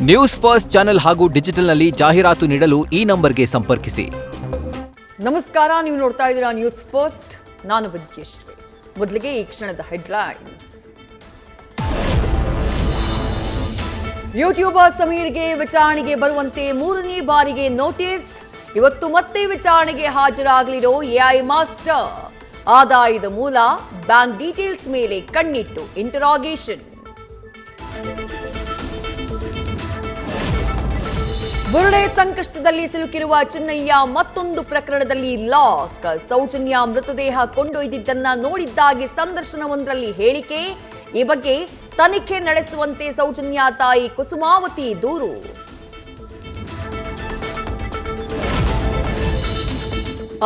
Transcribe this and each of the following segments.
News first channel ಹಾಗೂ ಡಿಜಿಟಲ್ನಲ್ಲಿ ಜಾಹೀರಾತು ನೀಡಲು ಈ ನಂಬರ್ಗೆ ಸಂಪರ್ಕಿಸಿ. ನಮಸ್ಕಾರ, ನೀವು ನೋಡ್ತಾ ಇದ್ದೀರಾ ನ್ಯೂಸ್ ಫಸ್ಟ್. ನಾನು ವಿದ್ಯೇಶ್ವರಿ. ಮೊದಲಿಗೆ ಈ ಕ್ಷಣದ ಹೆಡ್ಲೈನ್ಸ್. ಯೂಟ್ಯೂಬರ್ ಸಮೀರ್ಗೆ ವಿಚಾರಣೆಗೆ ಬರುವಂತೆ 3ನೇ ಬಾರಿಗೆ ನೋಟಿಸ್. ಇವತ್ತು ಮತ್ತೆ ವಿಚಾರಣೆಗೆ ಹಾಜರಾಗಲಿರೋ ಎಐ ಮಾಸ್ಟರ್. ಆದಾಯದ ಮೂಲ, ಬ್ಯಾಂಕ್ ಡೀಟೇಲ್ಸ್ ಮೇಲೆ ಕಣ್ಣಿಟ್ಟು ಇಂಟರಾಗೇಷನ್. ಬುರುಡೆ ಸಂಕಷ್ಟದಲ್ಲಿ ಸಿಲುಕಿರುವ ಚಿನ್ನಯ್ಯ ಮತ್ತೊಂದು ಪ್ರಕರಣದಲ್ಲಿ ಲಾಕ್. ಸೌಜನ್ಯ ಮೃತದೇಹ ಕೊಂಡೊಯ್ದಿದ್ದನ್ನ ನೋಡಿದ್ದಾಗಿ ಸಂದರ್ಶನವೊಂದರಲ್ಲಿ ಹೇಳಿಕೆ. ಈ ಬಗ್ಗೆ ತನಿಖೆ ನಡೆಸುವಂತೆ ಸೌಜನ್ಯ ತಾಯಿ ಕುಸುಮಾವತಿ ದೂರು.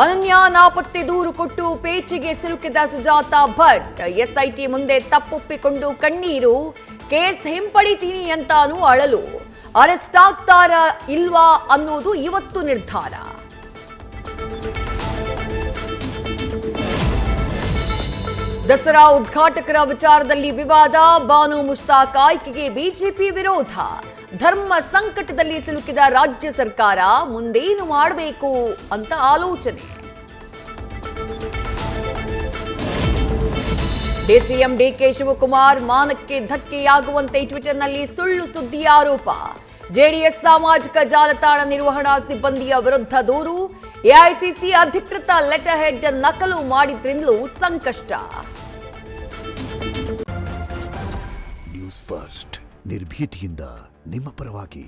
ಅನನ್ಯ ನಾಪತ್ತೆ ದೂರು ಕೊಟ್ಟು ಪೇಚಿಗೆ ಸಿಲುಕಿದ ಸುಜಾತ ಭಟ್. ಎಸ್ಐಟಿ ಮುಂದೆ ತಪ್ಪೊಪ್ಪಿಕೊಂಡು ಕಣ್ಣೀರು. ಕೇಸ್ ಹಿಂಪಡಿತೀನಿ ಅಂತಾನೂ ಅಳಲು. ಅರೆಸ್ಟ್ ಆಗ್ತಾರ ಇಲ್ವಾ ಅನ್ನೋದು ಇವತ್ತು ನಿರ್ಧಾರ. ದಸರಾ ಉದ್ಘಾಟಕರ ವಿಚಾರದಲ್ಲಿ ವಿವಾದ. ಬಾನು ಮುಷ್ತಾಕ್ ಆಯ್ಕೆಗೆ ಬಿಜೆಪಿ ವಿರೋಧ. ಧರ್ಮ ಸಂಕಟದಲ್ಲಿ ಸಿಲುಕಿದ ರಾಜ್ಯ ಸರ್ಕಾರ ಮುಂದೇನು ಮಾಡಬೇಕು ಅಂತ ಆಲೋಚನೆ. ಡಿಸಿಎಂ ಡಿಕೆ ಶಿವಕುಮಾರ್ ಮಾನಕ್ಕೆ ಧಕ್ಕೆಯಾಗುವಂತೆ ಟ್ವಿಟರ್ನಲ್ಲಿ ಸುಳ್ಳು ಸುದ್ದಿ ಆರೋಪ. ಜೆಡಿಎಸ್ ಸಾಮಾಜಿಕ ಜಾಲತಾಣ ನಿರ್ವಹಣಾ ಸಿಬ್ಬಂದಿಯ ವಿರುದ್ಧ ದೂರು. ಎಐಸಿಸಿ ಅಧಿಕೃತ ಲೆಟರ್ ಹೆಡ್ ನಕಲು ಮಾಡಿದ್ರಿಂದಲೂ ಸಂಕಷ್ಟ. ನ್ಯೂಸ್ ಫಸ್ಟ್ ನಿರ್ಭೀತಿಯಿಂದ ನಿಮ್ಮ ಪರವಾಗಿ.